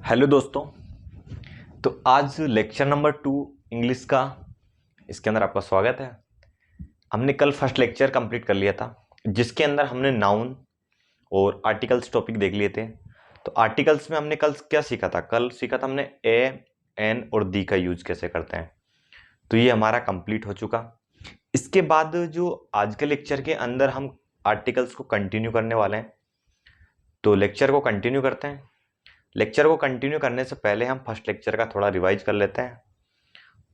Hello दोस्तों। तो आज लेक्चर नंबर 2 इंग्लिश का, इसके अंदर आपका स्वागत है। हमने कल फर्स्ट लेक्चर कंप्लीट कर लिया था, जिसके अंदर हमने नाउन और आर्टिकल्स टॉपिक देख लिए थे। तो आर्टिकल्स में हमने कल क्या सीखा था? कल सीखा था हमने ए, एन और दी का यूज कैसे करते हैं। तो ये हमारा कंप्लीट हो चुका। इसके बाद जो आज के लेक्चर के अंदर हम आर्टिकल्स को कंटिन्यू करने वाले हैं, तो लेक्चर को कंटिन्यू करते हैं। लेक्चर को कंटिन्यू करने से पहले हम फर्स्ट लेक्चर का थोड़ा रिवाइज कर लेते हैं।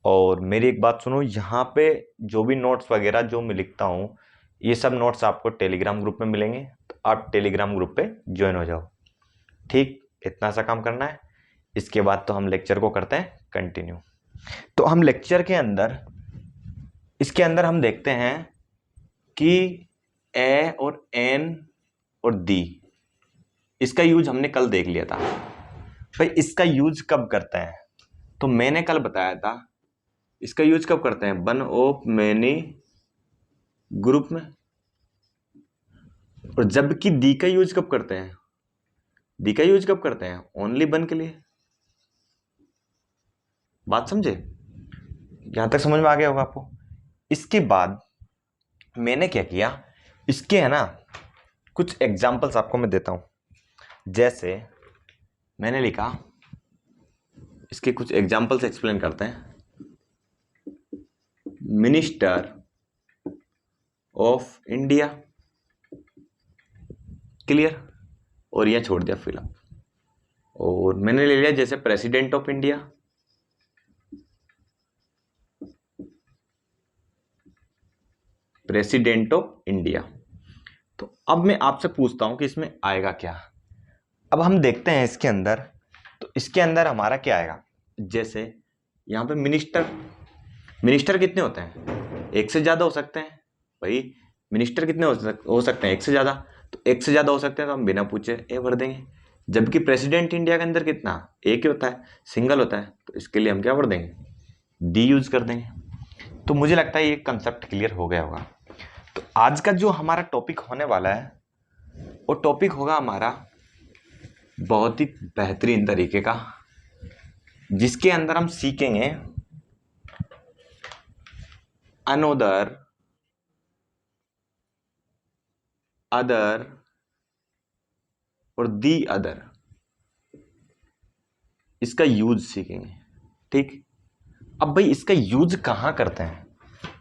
और मेरी एक बात सुनो, यहाँ पे जो भी नोट्स वगैरह जो मैं लिखता हूँ, ये सब नोट्स आपको टेलीग्राम ग्रुप में मिलेंगे, तो आप टेलीग्राम ग्रुप पे ज्वाइन हो जाओ। ठीक, इतना सा काम करना है। इसके बाद तो हम लेक्चर को करते हैं कंटिन्यू। तो हम लेक्चर के अंदर, इसके अंदर हम देखते हैं कि ए और एन और दी, इसका यूज हमने कल देख लिया था। भाई इसका यूज कब करते हैं? तो मैंने कल बताया था इसका यूज कब करते हैं, वन ऑफ मैनी ग्रुप में। और जबकि दी का यूज कब करते हैं? दी का यूज कब करते हैं? ओनली वन के लिए। बात समझे? यहां तक समझ में आ गया होगा आपको। इसके बाद मैंने क्या किया, इसके है ना कुछ एग्जाम्पल्स आपको मैं देता हूं। जैसे मैंने लिखा, इसके कुछ एग्जाम्पल्स एक्सप्लेन करते हैं। मिनिस्टर ऑफ इंडिया, क्लियर, और यह छोड़ दिया फिलहाल। और मैंने ले लिया जैसे president of India, president of India. तो अब मैं आपसे पूछता हूं कि इसमें आएगा क्या। अब हम देखते हैं इसके अंदर, तो इसके अंदर हमारा क्या आएगा। जैसे यहां पे मिनिस्टर, मिनिस्टर कितने होते हैं? एक से ज्यादा हो सकते हैं। भाई मिनिस्टर कितने हो सकते हैं? एक से ज्यादा। तो एक से ज्यादा हो सकते हैं तो हम बिना पूछे ए भर देंगे। जबकि प्रेसिडेंट इंडिया के अंदर कितना, एक ही होता है, सिंगल होता है। तो इसके लिए हम क्या भर देंगे? डी यूज कर देंगे। तो मुझे लगता है ये कंसेप्ट क्लियर हो गया होगा। तो आज का जो हमारा टॉपिक होने वाला है, वो टॉपिक होगा हमारा बहुत ही बेहतरीन तरीके का, जिसके अंदर हम सीखेंगे अनोदर, अदर और दी अदर, इसका यूज सीखेंगे। ठीक, अब भाई इसका यूज कहां करते हैं?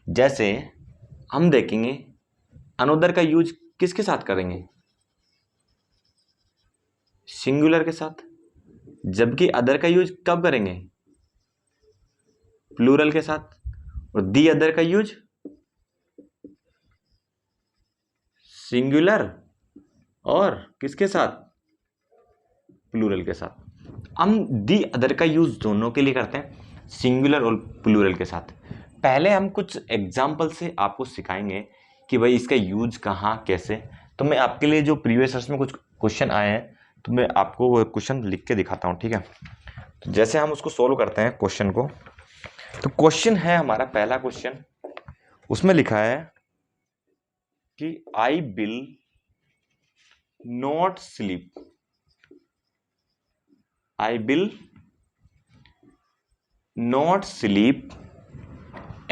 जैसे हम देखेंगे अनोदर का यूज किसके साथ करेंगे? सिंगुलर के साथ। जबकि अदर का यूज कब करेंगे? प्लूरल के साथ। और दी अदर का यूज सिंगुलर और किसके साथ? प्लूरल के साथ। हम दी अदर का यूज दोनों के लिए करते हैं, सिंगुलर और प्लूरल के साथ। पहले हम कुछ एग्जाम्पल से आपको सिखाएंगे कि भाई इसका यूज कहाँ कैसे। तो मैं आपके लिए जो प्रीवियस ईयर्स में कुछ क्वेश्चन आए हैं, तो मैं आपको वो क्वेश्चन लिख के दिखाता हूँ। ठीक है, तो जैसे हम उसको सोल्व करते हैं क्वेश्चन को। तो क्वेश्चन है हमारा पहला क्वेश्चन, उसमें लिखा है कि I will not sleep, I will not sleep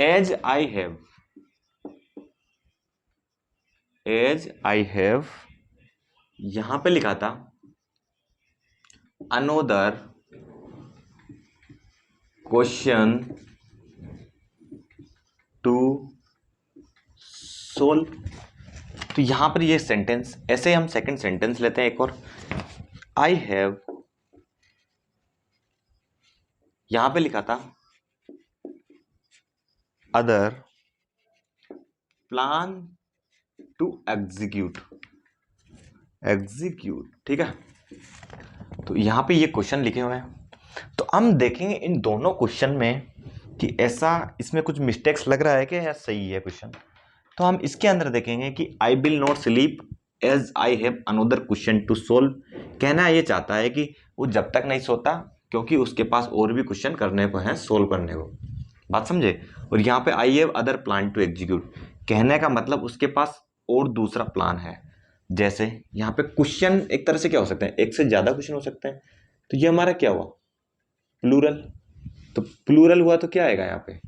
as I have, as I have, यहां पे लिखा था अनोदर क्वेश्चन टू सोल्व। तो यहां पर ये सेंटेंस, ऐसे हम सेकंड सेंटेंस लेते हैं एक और। आई हैव, यहां पे लिखा था other plan to execute, execute. ठीक है, तो यहां पे ये क्वेश्चन लिखे हुए हैं। तो हम देखेंगे इन दोनों क्वेश्चन में कि ऐसा इसमें कुछ मिस्टेक्स लग रहा है कि या सही है क्वेश्चन। तो हम इसके अंदर देखेंगे कि I will not sleep as I have another question to solve. कहना ये चाहता है कि वो जब तक नहीं सोता, क्योंकि उसके पास और भी क्वेश्चन करने को है, सोल्व करने को। बात समझे? और यहाँ पे I have other plan to execute, कहने का मतलब उसके पास और दूसरा प्लान है। जैसे यहाँ पे क्वेश्चन एक तरह से क्या हो सकते हैं, एक से ज्यादा क्वेश्चन हो सकते हैं। तो ये हमारा क्या हुआ, प्लूरल। तो प्लूरल हुआ तो क्या आएगा यहाँ पे,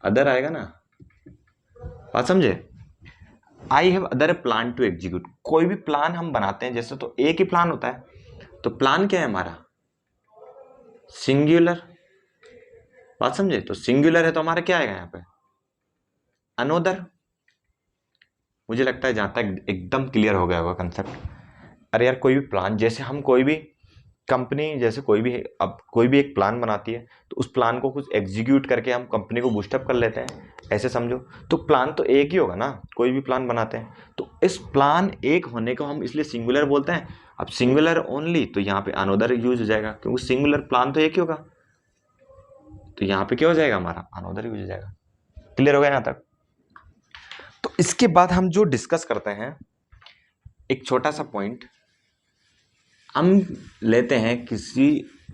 अदर आएगा ना। बात समझे। I have other plan to execute, कोई भी प्लान हम बनाते हैं जैसे तो एक ही प्लान होता है, तो प्लान क्या है हमारा, सिंगुलर। बात समझे, तो सिंगुलर है तो हमारा क्या आएगा यहाँ पे, अनोदर। मुझे लगता है जहां तक एकदम क्लियर हो गया होगा कंसेप्ट। अरे यार कोई भी प्लान, जैसे हम कोई भी कंपनी, जैसे कोई भी अब कोई भी एक प्लान बनाती है तो उस प्लान को कुछ एग्जीक्यूट करके हम कंपनी को बूस्टअप कर लेते हैं, ऐसे समझो। तो प्लान तो एक ही होगा ना, कोई भी प्लान बनाते हैं तो इस प्लान एक होने को हम इसलिए सिंगुलर बोलते हैं। अब सिंगुलर ओनली तो यहाँ पे अनोदर यूज हो जाएगा, क्योंकि सिंगुलर प्लान तो एक ही होगा, तो यहाँ पे क्या हो जाएगा हमारा, अनोदर यूज हो जाएगा। क्लियर हो गया यहाँ तक। तो इसके बाद हम जो डिस्कस करते हैं, एक छोटा सा पॉइंट हम लेते हैं किसी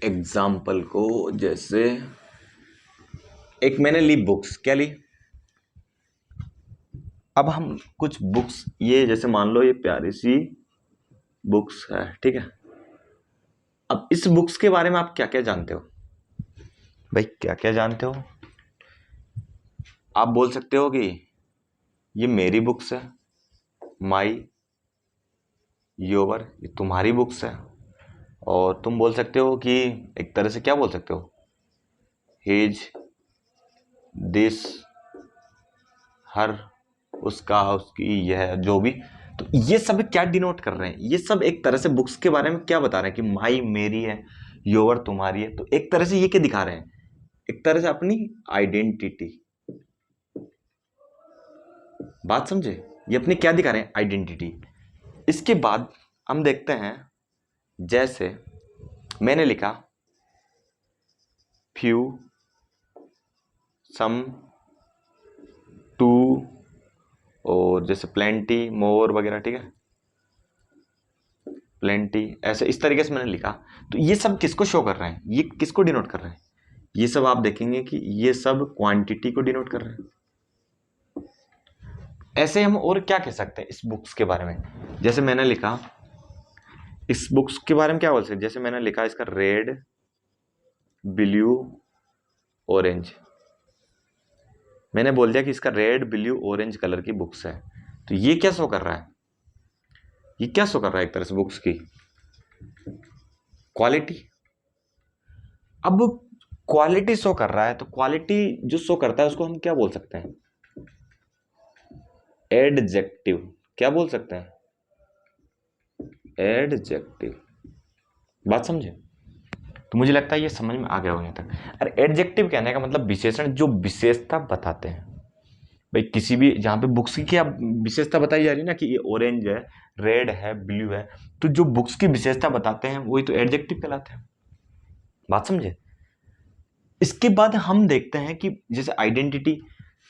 एग्जाम्पल को। जैसे एक मैंने ली बुक्स, क्या ली, अब हम कुछ बुक्स, ये जैसे मान लो ये प्यारी सी बुक्स है, ठीक है। अब इस बुक्स के बारे में आप क्या क्या जानते हो भाई, क्या क्या जानते हो। आप बोल सकते हो कि ये मेरी बुक्स है, माई, योवर, ये तुम्हारी बुक्स है। और तुम बोल सकते हो कि एक तरह से क्या बोल सकते हो, हिज, दिस, हर, उसका, उसकी, यह, जो भी। तो ये सब क्या डिनोट कर रहे हैं, ये सब एक तरह से बुक्स के बारे में क्या बता रहे हैं कि माई मेरी है, योर तुम्हारी है। तो एक तरह से ये क्या दिखा रहे हैं, एक तरह से अपनी आइडेंटिटी। बात समझे, ये अपनी क्या दिखा रहे हैं, आइडेंटिटी। इसके बाद हम देखते हैं, जैसे मैंने लिखा फ्यू, सम, टू, और जैसे प्लेंटी, मोर वगैरह, ठीक है, प्लेंटी, ऐसे इस तरीके से मैंने लिखा। तो ये सब किसको शो कर रहे हैं, ये किसको डिनोट कर रहे हैं, ये सब आप देखेंगे कि ये सब क्वांटिटी को डिनोट कर रहे हैं। ऐसे हम और क्या कह सकते हैं इस बुक्स के बारे में, जैसे मैंने लिखा इस बुक्स के बारे में क्या बोल सकते, जैसे मैंने लिखा इसका रेड, ब्लू, ऑरेंज। मैंने बोल दिया कि इसका रेड, ब्लू, ऑरेंज कलर की बुक्स है। तो ये क्या शो कर रहा है, ये क्या शो कर रहा है, एक तरह से बुक्स की क्वालिटी। अब क्वालिटी शो कर रहा है, तो क्वालिटी जो शो करता है उसको हम क्या बोल सकते हैं, एडजेक्टिव। क्या बोल सकते हैं, एडजेक्टिव। बात समझे। तो मुझे लगता है ये समझ में आ गया होगा तक। अरे एडजेक्टिव कहने का मतलब विशेषण, जो विशेषता बताते हैं भाई किसी भी, जहां पे बुक्स की क्या विशेषता बताई जा रही है ना, कि ये ऑरेंज है, रेड है, ब्लू है, तो जो बुक्स की विशेषता बताते हैं वही तो एडजेक्टिव कहलाते हैं। बात समझे। इसके बाद हम देखते हैं कि जैसे आइडेंटिटी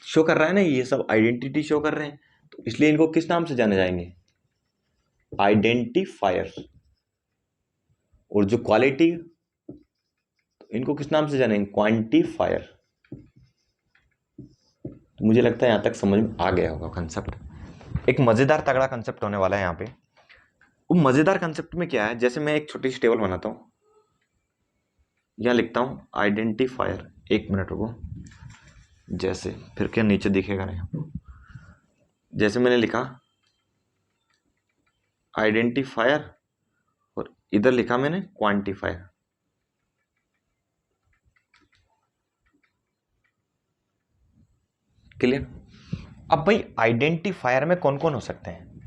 शो कर रहा है ना, ये सब आइडेंटिटी शो कर रहे हैं, तो इसलिए इनको किस नाम से जाने जाएंगे, आइडेंटिफायर। और जो क्वालिटी, इनको किस नाम से जानेंगे, क्वांटिफायर। तो मुझे लगता है यहां तक समझ में आ गया होगा कंसेप्ट। एक मजेदार तगड़ा कंसेप्ट होने वाला है यहाँ पे। वो मजेदार कंसेप्ट में क्या है, जैसे मैं एक छोटी सी टेबल बनाता हूं, यहां लिखता हूं आइडेंटिफायर। एक मिनट रुको, जैसे फिर क्या नीचे दिखेगा नहीं, जैसे मैंने लिखा आइडेंटिफायर और इधर लिखा मैंने क्वांटिफायर। क्लियर। अब भाई आइडेंटिफायर में कौन कौन हो सकते हैं,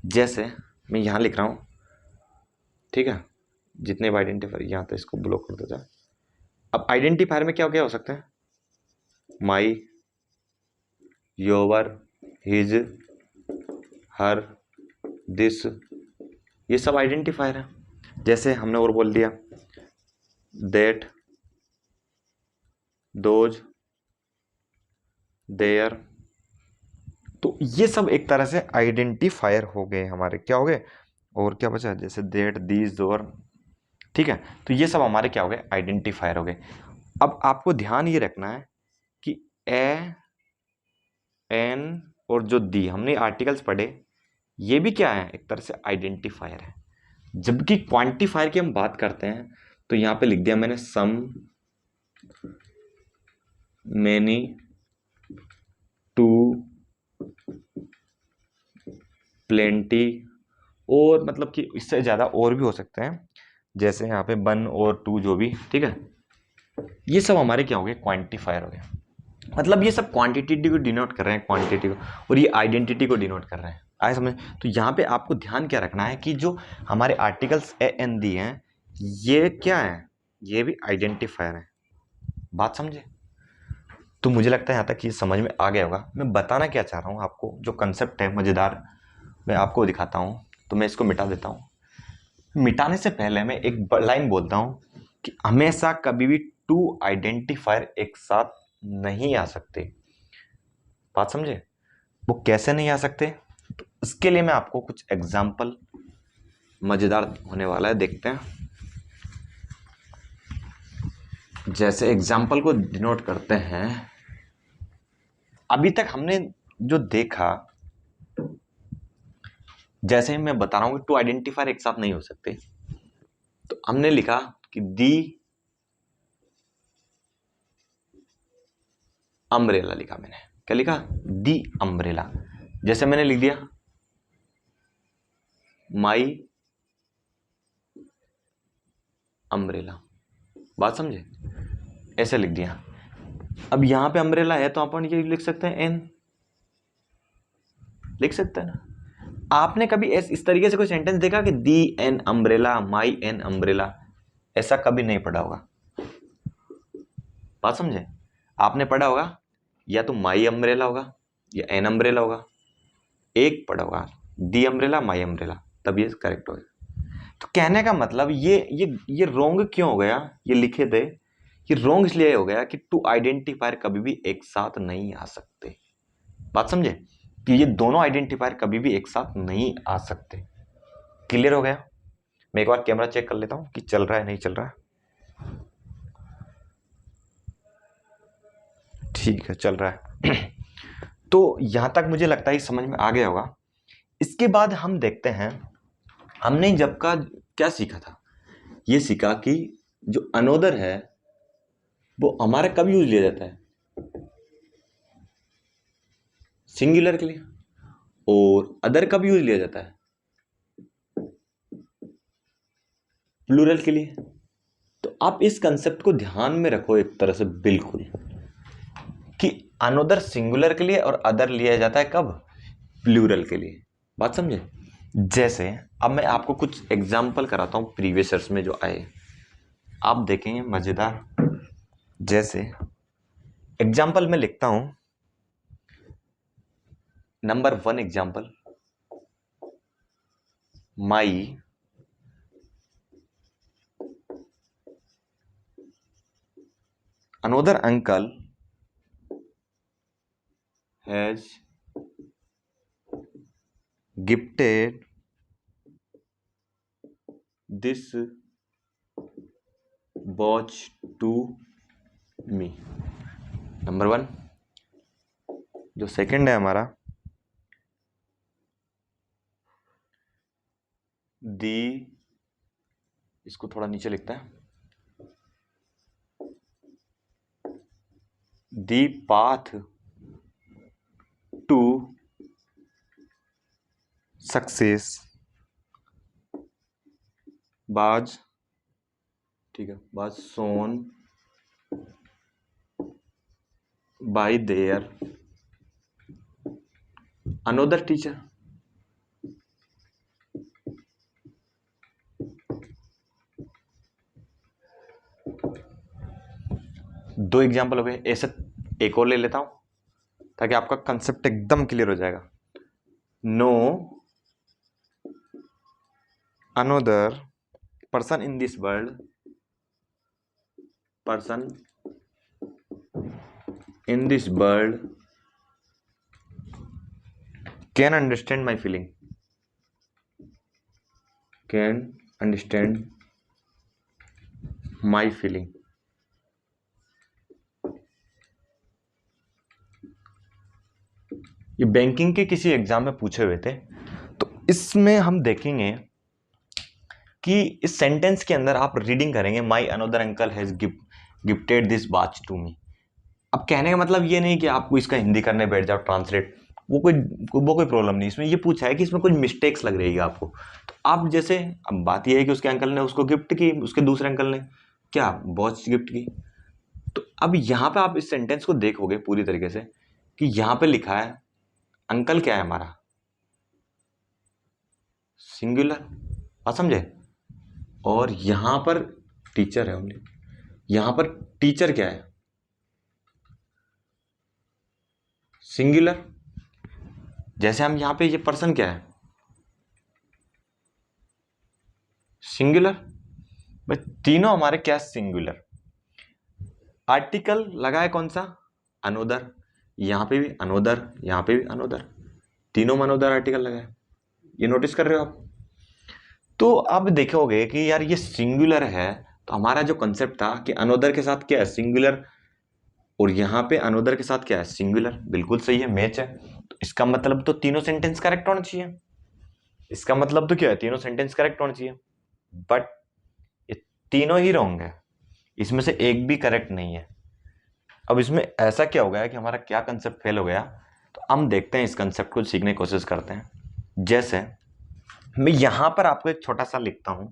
जैसे मैं यहां लिख रहा हूं, ठीक है, जितने भी आइडेंटिफायर, यहां तो इसको ब्लॉक कर देता है। अब आइडेंटिफायर में क्या क्या हो सकता है, माई, योवर, हिज, हर, दिस, ये सब आइडेंटिफायर है। जैसे हमने और बोल दिया दैट, दोज, देयर। तो ये सब एक तरह से आइडेंटिफायर हो गए हमारे, क्या हो गए, और क्या बचा, जैसे दैट, दीज, और, ठीक है। तो ये सब हमारे क्या हो गए, आइडेंटिफायर हो गए। अब आपको ध्यान ये रखना है कि ए, एन और जो दी, हमने आर्टिकल्स पढ़े, ये भी क्या है, एक तरह से आइडेंटिफायर है। जबकि क्वांटिफायर की हम बात करते हैं तो यहां पे लिख दिया मैंने सम, मैनी, टू, प्लेंटी, और मतलब कि इससे ज्यादा और भी हो सकते हैं, जैसे यहाँ पे 1 और 2 जो भी, ठीक है। ये सब हमारे क्या हो गए, क्वांटिफायर हो गए। मतलब ये सब क्वांटिटी को डिनोट कर रहे हैं, क्वांटिटी को, और ये आइडेंटिटी को डिनोट कर रहे हैं। आए समझ। तो यहाँ पे आपको ध्यान क्या रखना है कि जो हमारे आर्टिकल्स ए एन दी हैं, ये क्या है, ये भी आइडेंटिफायर है। बात समझे। तो मुझे लगता है यहाँ तक ये समझ में आ गया होगा। मैं बताना क्या चाह रहा हूँ आपको, जो कंसेप्ट है मज़ेदार, मैं आपको दिखाता हूँ। तो मैं इसको मिटा देता हूँ। मिटाने से पहले मैं एक लाइन बोलता हूँ कि हमेशा कभी भी 2 आइडेंटिफायर एक साथ नहीं आ सकते। बात समझे। वो कैसे नहीं आ सकते, तो इसके लिए मैं आपको कुछ एग्जाम्पल मज़ेदार होने वाला है, देखते हैं। जैसे एग्जाम्पल को डिनोट करते हैं, अभी तक हमने जो देखा, जैसे मैं बता रहा हूं कि 2 आइडेंटिफायर एक साथ नहीं हो सकते, तो हमने लिखा कि दी अम्ब्रेला, लिखा मैंने। क्या लिखा, दी अम्ब्रेला। जैसे मैंने लिख दिया माई अम्ब्रेला। बात समझे, ऐसे लिख दिया। अब यहां पे अम्ब्रेला है तो अपन ये लिख सकते हैं एन, लिख सकते हैं ना। आपने कभी इस तरीके से कोई सेंटेंस देखा कि the an umbrella, my an umbrella? ऐसा कभी नहीं पढ़ा होगा। बात समझे। आपने पढ़ा होगा या तो माई अम्ब्रेला होगा या एन अम्ब्रेला होगा, एक पढ़ा होगा दी अम्ब्रेला, माई अम्ब्रेला, तब ये करेक्ट होगा। तो कहने का मतलब ये रोंग क्यों हो गया, ये लिखे थे, ये रोंग इसलिए हो गया कि 2 आइडेंटिफायर कभी भी एक साथ नहीं आ सकते। बात समझे, कि ये दोनों आइडेंटिफायर कभी भी एक साथ नहीं आ सकते। क्लियर हो गया। मैं एक बार कैमरा चेक कर लेता हूं कि चल रहा है नहीं चल रहा है। ठीक है, चल रहा है। तो यहां तक मुझे लगता है समझ में आ गया होगा। इसके बाद हम देखते हैं, हमने जब का क्या सीखा था, ये सीखा कि जो अनोदर है वो हमारा कब यूज लिया जाता है, सिंगुलर के लिए, और अदर कब यूज लिया जाता है, प्लूरल के लिए। तो आप इस कंसेप्ट को ध्यान में रखो एक तरह से, बिल्कुल, कि अनोदर सिंगुलर के लिए और अदर लिया जाता है कब, प्लूरल के लिए। बात समझे। जैसे अब मैं आपको कुछ एग्जाम्पल कराता हूं प्रीवियस ईयर्स में जो आए, आप देखेंगे मजेदार। जैसे एग्जाम्पल में लिखता हूं, number 1 example, my another uncle has gifted this watch to me। Number 1। जो सेकंड है हमारा, दी, इसको थोड़ा नीचे लिखता है, दी पाथ टू सक्सेस बाज, ठीक है, बाज सोन बाय देयर अनोदर टीचर। दो एग्जाम्पल हो गए। ऐसे एक और ले लेता हूं ताकि आपका कंसेप्ट एकदम क्लियर हो जाएगा। No another person in this world, person in this world can understand my feeling, can understand my feeling। ये बैंकिंग के किसी एग्जाम में पूछे हुए थे, तो इसमें हम देखेंगे कि इस सेंटेंस के अंदर आप रीडिंग करेंगे my another uncle has gifted this watch to me. अब कहने का मतलब ये नहीं कि आपको इसका हिंदी करने बैठ जाओ ट्रांसलेट, वो कोई प्रॉब्लम नहीं। इसमें ये पूछा है कि इसमें कुछ मिस्टेक्स लग रही है आपको, तो आप जैसे, अब बात ये है कि उसके अंकल ने उसको गिफ्ट की, उसके दूसरे अंकल ने क्या वॉच गिफ्ट की। तो अब यहाँ पे आप इस सेंटेंस को देखोगे पूरी तरीके से कि यहाँ पे लिखा है अंकल क्या है हमारा, सिंगुलर, आप समझे, और यहाँ पर टीचर है ओनली। यहाँ पर टीचर क्या है, सिंगुलर। जैसे हम यहाँ पे ये पर्सन क्या है, सिंगुलर। भाई तीनों हमारे क्या, सिंगुलर। आर्टिकल लगा है कौन सा, अनोदर, यहाँ पे भी अनोदर, यहाँ पे भी अनोदर, तीनों में अनोदर आर्टिकल लगा है। ये नोटिस कर रहे हो आप। तो आप देखोगे कि यार ये सिंगुलर है, तो हमारा जो कंसेप्ट था कि अनोदर के साथ क्या है, सिंगुलर, और यहाँ पे अनोदर के साथ क्या है, सिंगुलर, बिल्कुल सही है, मैच है। तो इसका मतलब तो तीनों सेंटेंस करेक्ट होना चाहिए। इसका मतलब तो क्या है, तीनों सेंटेंस करेक्ट होना चाहिए, बट ये तीनों ही रॉन्ग है, इसमें से एक भी करेक्ट नहीं है। अब इसमें ऐसा क्या हो गया कि हमारा क्या कंसेप्ट फेल हो गया, तो हम देखते हैं, इस कंसेप्ट को सीखने की कोशिश करते हैं। जैसे मैं यहां पर आपको एक छोटा सा लिखता हूं,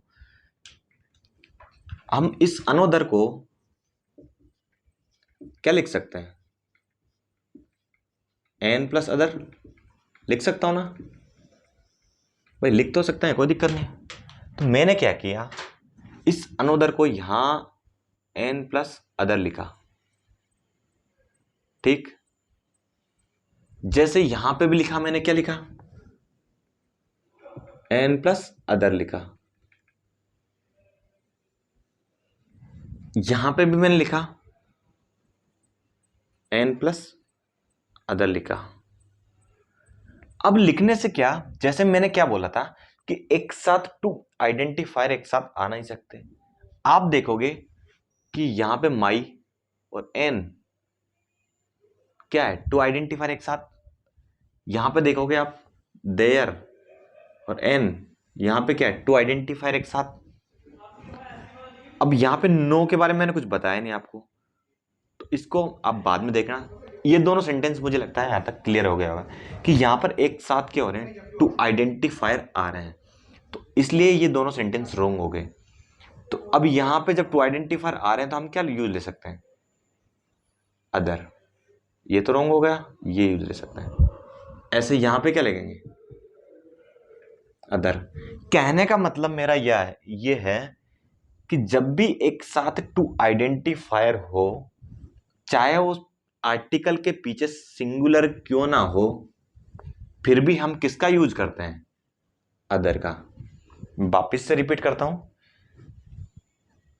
हम इस अनोदर को क्या लिख सकते हैं, एन प्लस अदर लिख सकता हूं ना भाई, लिख तो सकते हैं, कोई दिक्कत नहीं। तो मैंने क्या किया, इस अनोदर को यहां एन प्लस अदर लिखा, ठीक। जैसे यहां पे भी लिखा, मैंने क्या लिखा, एन प्लस अदर लिखा। यहां पे भी मैंने लिखा एन प्लस अदर लिखा। अब लिखने से क्या, जैसे मैंने क्या बोला था कि एक साथ टू आइडेंटिफायर एक साथ आ नहीं सकते। आप देखोगे कि यहां पे माई और एन क्या है, टू आइडेंटिफायर एक साथ। यहां पे देखोगे आप देयर और एन, यहां पे क्या है, टू आइडेंटिफायर एक साथ। अब यहां पे नो के बारे में मैंने कुछ बताया नहीं आपको, तो इसको आप बाद में देखना। ये दोनों सेंटेंस मुझे लगता है यहां तक क्लियर हो गया होगा कि यहां पर एक साथ क्या हो रहे हैं, टू आइडेंटिफायर आ रहे हैं, तो इसलिए ये दोनों सेंटेंस रॉन्ग हो गए। तो अब यहां पे जब टू आइडेंटिफायर आ रहे हैं तो हम क्या यूज ले सकते हैं, अदर। ये तो रॉन्ग हो गया, ये यूज ले सकते हैं। ऐसे यहां पे क्या लगेंगे, अदर। कहने का मतलब मेरा ये है कि जब भी एक साथ टू आइडेंटिफायर हो, चाहे वो आर्टिकल के पीछे सिंगुलर क्यों ना हो, फिर भी हम किसका यूज करते हैं, अदर का। वापिस से रिपीट करता हूं,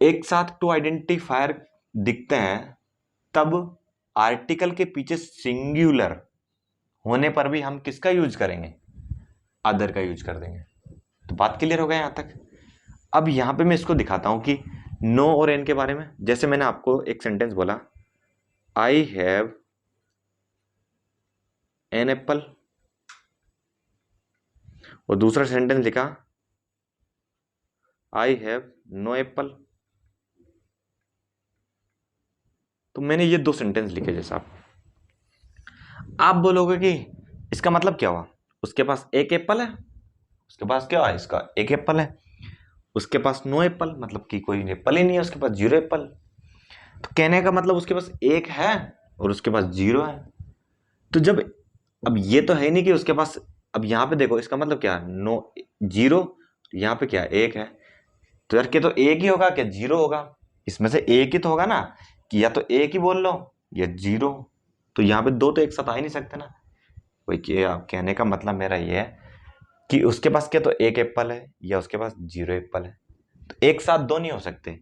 एक साथ टू आइडेंटिफायर दिखते हैं तब आर्टिकल के पीछे सिंगुलर होने पर भी हम किसका यूज करेंगे, अदर का यूज कर देंगे। तो बात क्लियर हो गया यहां तक। अब यहां पे मैं इसको दिखाता हूं कि नो और एन के बारे में। जैसे मैंने आपको एक सेंटेंस बोला, आई हैव एन एप्पल, और दूसरा सेंटेंस लिखा आई हैव नो एप्पल। तो मैंने ये दो सेंटेंस लिखे। जैसा आप बोलोगे कि इसका मतलब क्या हुआ, उसके पास एक एप्पल है, उसके पास क्या है, इसका एक एप्पल है, उसके पास नो एप्पल, मतलब कि कोई एप्पल ही नहीं है, उसके पास जीरो एप्पल। तो कहने का मतलब उसके पास एक है और उसके पास जीरो है। तो जब, अब ये तो है नहीं कि उसके पास, अब यहां पे देखो इसका मतलब क्या, नो जीरो, यहां पे क्या एक है, तो यार क्या तो एक ही होगा क्या जीरो होगा, इसमें से एक ही तो होगा ना, कि या तो एक ही बोल लो या जीरो। तो यहाँ पे दो तो एक साथ आ ही नहीं सकते ना। वही कहने का मतलब मेरा ये है कि उसके पास क्या तो एक एप्पल है या उसके पास जीरो एप्पल है, तो एक साथ दो नहीं हो सकते।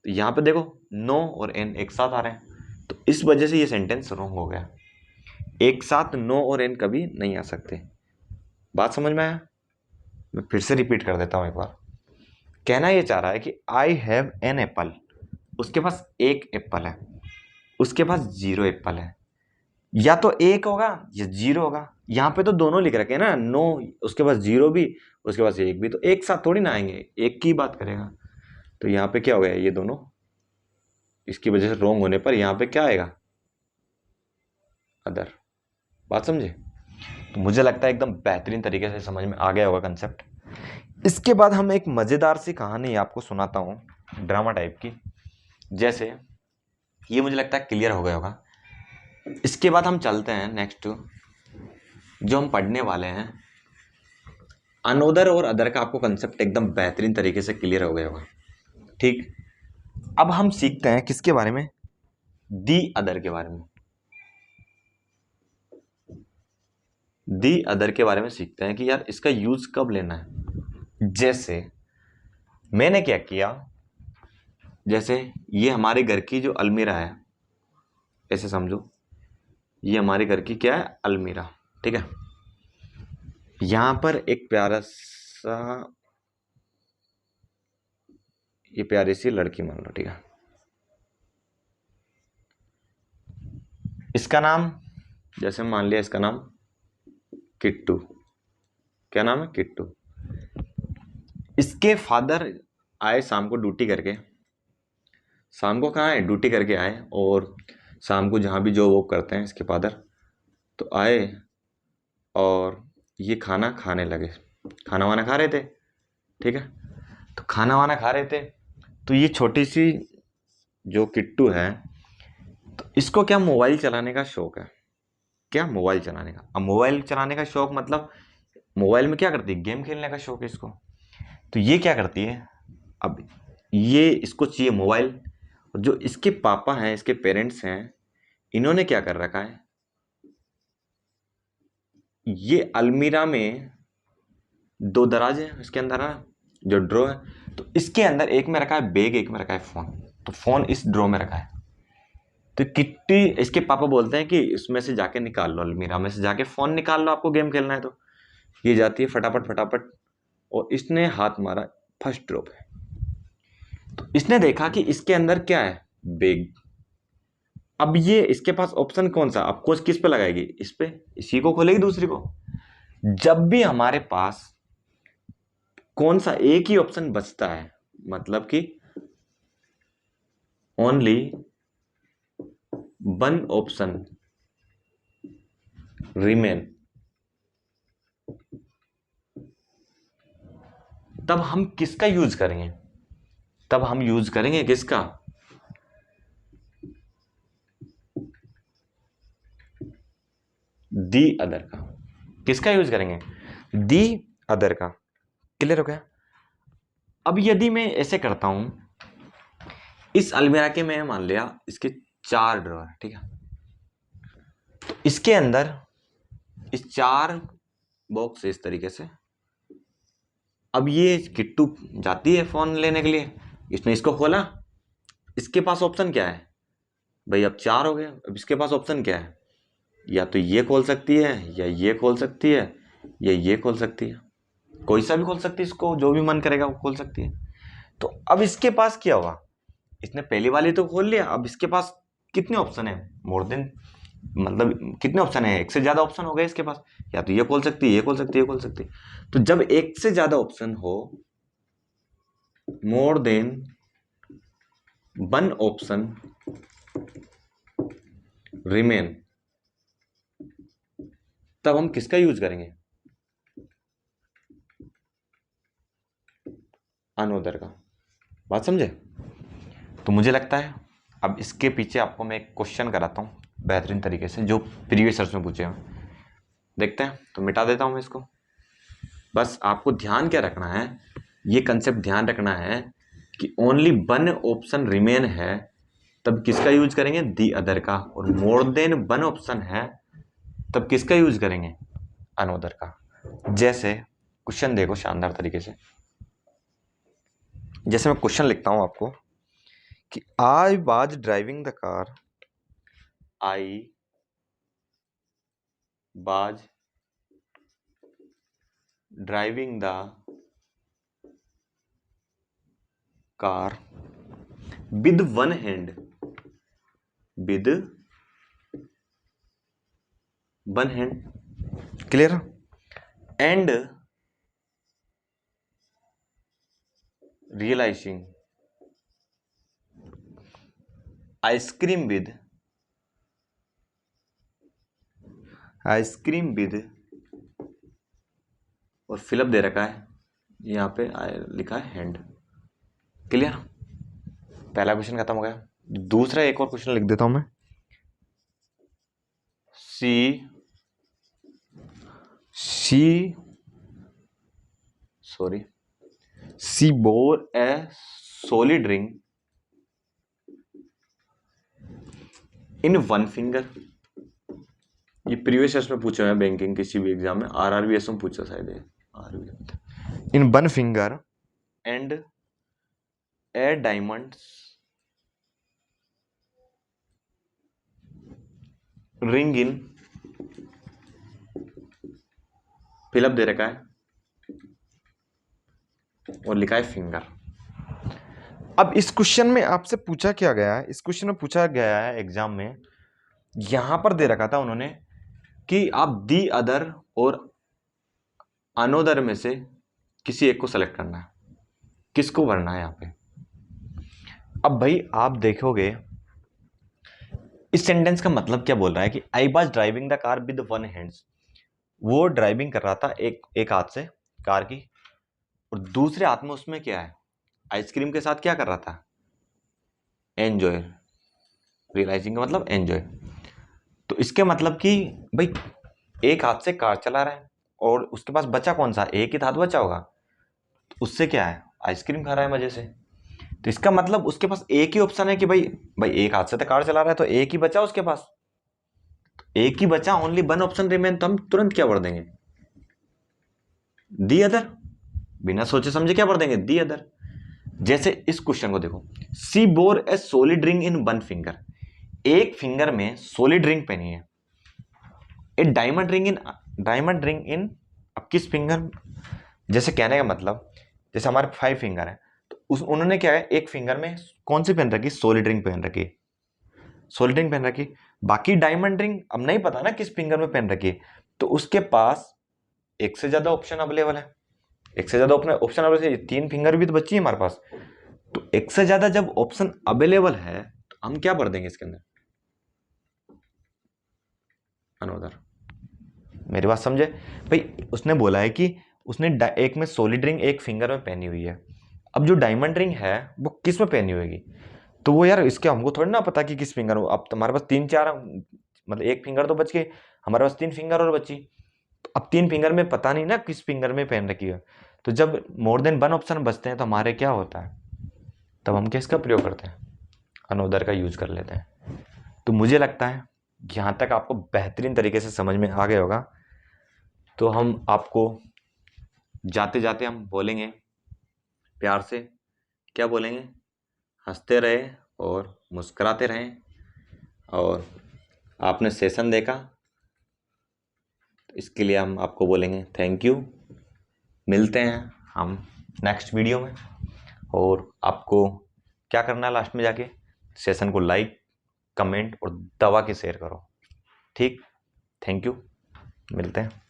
तो यहाँ पे देखो नो और एन एक साथ आ रहे हैं, तो इस वजह से ये सेंटेंस रॉन्ग हो गया। एक साथ नो और एन कभी नहीं आ सकते। बात समझ में आया? मैं फिर से रिपीट कर देता हूं एक बार। कहना ये चाह रहा है कि आई हैव एन एप्पल, उसके पास एक एप्पल है, उसके पास जीरो एप्पल है। या तो 1 होगा या 0 होगा। यहाँ पे तो दोनों लिख रखे हैं ना, नो उसके पास 0 भी, उसके पास 1 भी, तो एक साथ थोड़ी ना आएंगे, एक की बात करेगा। तो यहाँ पे क्या हो गया, ये दोनों, इसकी वजह से रोंग होने पर यहाँ पे क्या आएगा, अदर। बात समझे? तो मुझे लगता है एकदम बेहतरीन तरीके से समझ में आ गया होगा कंसेप्ट। इसके बाद हम एक मजेदार सी कहानी आपको सुनाता हूँ, ड्रामा टाइप की। जैसे ये मुझे लगता है क्लियर हो गया होगा। इसके बाद हम चलते हैं नेक्स्ट, जो हम पढ़ने वाले हैं अनोदर और अदर का। आपको कंसेप्ट एकदम बेहतरीन तरीके से क्लियर हो गया होगा। ठीक, अब हम सीखते हैं किसके बारे में, दी अदर के बारे में। दी अदर के बारे में सीखते हैं कि यार इसका यूज कब लेना है। जैसे मैंने क्या किया, जैसे ये हमारे घर की जो अलमीरा है, ऐसे समझो ये हमारे घर की क्या है, अलमीरा। ठीक है, यहां पर एक प्यारा सा, ये प्यारी सी लड़की मान लो। ठीक है, इसका नाम, जैसे मान लिया इसका नाम किट्टू। क्या नाम है, किट्टू। इसके फादर आए शाम को ड्यूटी करके, शाम को कहाँ आए, ड्यूटी करके आए, और शाम को जहाँ भी जो वो करते हैं इसके फादर, तो आए और ये खाना खाने लगे, खाना वाना खा रहे थे। ठीक है, तो खाना वाना खा रहे थे, तो ये छोटी सी जो किट्टू है, तो इसको क्या मोबाइल चलाने का शौक है। क्या, मोबाइल चलाने का। अब मोबाइल चलाने का शौक मतलब मोबाइल में क्या करती है, गेम खेलने का शौक है इसको। तो ये क्या करती है, अब ये इसको चाहिए मोबाइल, और जो इसके पापा हैं, इसके पेरेंट्स हैं, इन्होंने क्या कर रखा है, ये अलमीरा में 2 दराज है, इसके अंदर है जो ड्रॉ है, तो इसके अंदर एक में रखा है बैग, एक में रखा है फोन। तो फोन इस ड्रॉ में रखा है। तो किट्टी, इसके पापा बोलते हैं कि इसमें से जाके निकाल लो, अलमीरा में से जाके फोन निकाल लो, आपको गेम खेलना है। तो ये जाती है फटाफट फटाफट, और इसने हाथ मारा फर्स्ट ड्रॉ पे। तो इसने देखा कि इसके अंदर क्या है, बैग। अब ये इसके पास ऑप्शन कौन सा, अब खोज किस पे लगाएगी, इस पे, इसी को खोलेगी, दूसरी को। जब भी हमारे पास कौन सा एक ही ऑप्शन बचता है, मतलब कि ओनली वन ऑप्शन रिमेन, तब हम किसका यूज करेंगे, तब हम यूज करेंगे किसका, दी अदर का। किसका यूज करेंगे, दी अदर का। क्लियर हो गया? अब यदि मैं ऐसे करता हूं, इस अलमीरा के मैं मान लिया इसके 4 ड्रॉर, ठीक है, तो इसके अंदर इस 4 बॉक्स इस तरीके से। अब ये किट्टू जाती है फोन लेने के लिए, इसने इसको खोला, इसके पास ऑप्शन क्या है भाई, अब 4 हो गए। अब इसके पास ऑप्शन क्या है, या तो ये खोल सकती है, या ये खोल सकती है, या ये खोल सकती है, कोई सा भी खोल सकती है, इसको जो भी मन करेगा वो खोल सकती है। तो अब इसके पास क्या हुआ, इसने पहली वाली तो खोल लिया, अब इसके पास कितने ऑप्शन है, मोर देन, मतलब कितने ऑप्शन है, एक से ज्यादा ऑप्शन हो गए इसके पास, या तो ये खोल सकती है, ये खोल सकती है, ये खोल सकती है। तो जब एक से ज्यादा ऑप्शन हो, more than one option remain, तब हम किसका यूज करेंगे, अनोदर का। बात समझे? तो मुझे लगता है अब इसके पीछे आपको मैं एक क्वेश्चन कराता हूँ बेहतरीन तरीके से, जो प्रीवियस ईयर्स में पूछे हैं, देखते हैं। तो मिटा देता हूँ मैं इसको। बस आपको ध्यान क्या रखना है, ये कंसेप्ट ध्यान रखना है कि ओनली वन ऑप्शन रिमेन है, तब किसका यूज करेंगे, दी अदर का। और मोर देन वन ऑप्शन है, तब किसका यूज करेंगे, अनोदर का। जैसे क्वेश्चन देखो शानदार तरीके से, जैसे मैं क्वेश्चन लिखता हूं आपको कि I was driving the car, I was driving the car with one hand, with one hand, clear. And realising ice cream with और फिलअप दे रखा है, यहाँ पे लिखा है हैंड, क्लियर। पहला क्वेश्चन खत्म हो गया। दूसरा एक और क्वेश्चन लिख देता हूं मैं। She bore a solid ring in one finger. ये प्रीवियस ईयर्स में पूछा है बैंकिंग किसी भी एग्जाम में, आरआरबीएस में पूछा शायद है, in one finger and a diamond ring in, fill up दे रखा है और लिखा है फिंगर। अब इस क्वेश्चन में आपसे पूछा क्या गया है, इस क्वेश्चन में पूछा गया है एग्जाम में, यहां पर दे रखा था उन्होंने कि आप दी अदर और अनोदर में से किसी एक को सेलेक्ट करना है, किसको भरना है यहाँ पे। अब भाई आप देखोगे इस सेंटेंस का मतलब क्या बोल रहा है कि I was driving the car with one hands, वो ड्राइविंग कर रहा था एक हाथ से कार की, और दूसरे हाथ में उसमें क्या है, आइसक्रीम के साथ क्या कर रहा था, एंजॉय। रियलाइजिंग का मतलब एंजॉय। तो इसके मतलब कि भाई एक हाथ से कार चला रहा है और उसके पास बचा कौन सा, एक ही हाथ बचा होगा, तो उससे क्या है, आइसक्रीम खा रहा है मजे से। तो इसका मतलब उसके पास एक ही ऑप्शन है कि भाई एक हाथ से तो कार चला रहा है, तो एक ही बचा उसके पास, एक ही बचा, ओनली वन ऑप्शन रिमेन, तो हम तुरंत क्या भर देंगे, दी अदर। बिना सोचे समझे क्या भर देंगे, दी अदर। जैसे इस क्वेश्चन को देखो, she bore a solid ring in one finger, एक फिंगर में सॉलिड रिंग पहनी है, ए डायमंड रिंग इन, अब किस फिंगर, जैसे कहने का मतलब जैसे हमारे 5 फिंगर है, तो उन्होंने क्या है, एक फिंगर में कौन सी पहन रखी, सॉलिड रिंग पहन रखी, सॉलिड रिंग पहन रखी। बाकी डायमंड रिंग अब नहीं पता ना किस फिंगर में पहन रखी है, तो उसके पास एक से ज्यादा ऑप्शन अवेलेबल है, एक से ज्यादा ऑप्शन अवेलेबल है, 3 फिंगर भी तो बची है हमारे पास। तो एक से ज्यादा जब ऑप्शन अवेलेबल है तो हम क्या भर देंगे इसके अंदर, अनोदर। मेरी बात समझे भाई, उसने बोला है कि उसने एक में सॉलिड रिंग एक फिंगर में पहनी हुई है, अब जो डायमंड रिंग है वो किस में पहनी होगी, तो वो यार इसके हमको थोड़ी ना पता कि किस फिंगर में। अब तुम्हारे पास 3-4 मतलब एक फिंगर तो बच गई, हमारे पास 3 फिंगर और बची, तो अब 3 फिंगर में पता नहीं ना किस फिंगर में पहन रखी है। तो जब मोर देन वन ऑप्शन बचते हैं तो हमारे क्या होता है, तब हम किसका प्रयोग करते हैं, अनोदर का यूज कर लेते हैं। तो मुझे लगता है यहाँ तक आपको बेहतरीन तरीके से समझ में आ गया होगा। तो हम आपको जाते जाते हम बोलेंगे प्यार से, क्या बोलेंगे, हंसते रहे और मुस्कुराते रहें। और आपने सेशन देखा तो इसके लिए हम आपको बोलेंगे थैंक यू। मिलते हैं हम नेक्स्ट वीडियो में। और आपको क्या करना है, लास्ट में जाके सेशन को लाइक, कमेंट और दबा के शेयर करो। ठीक, थैंक यू, मिलते हैं।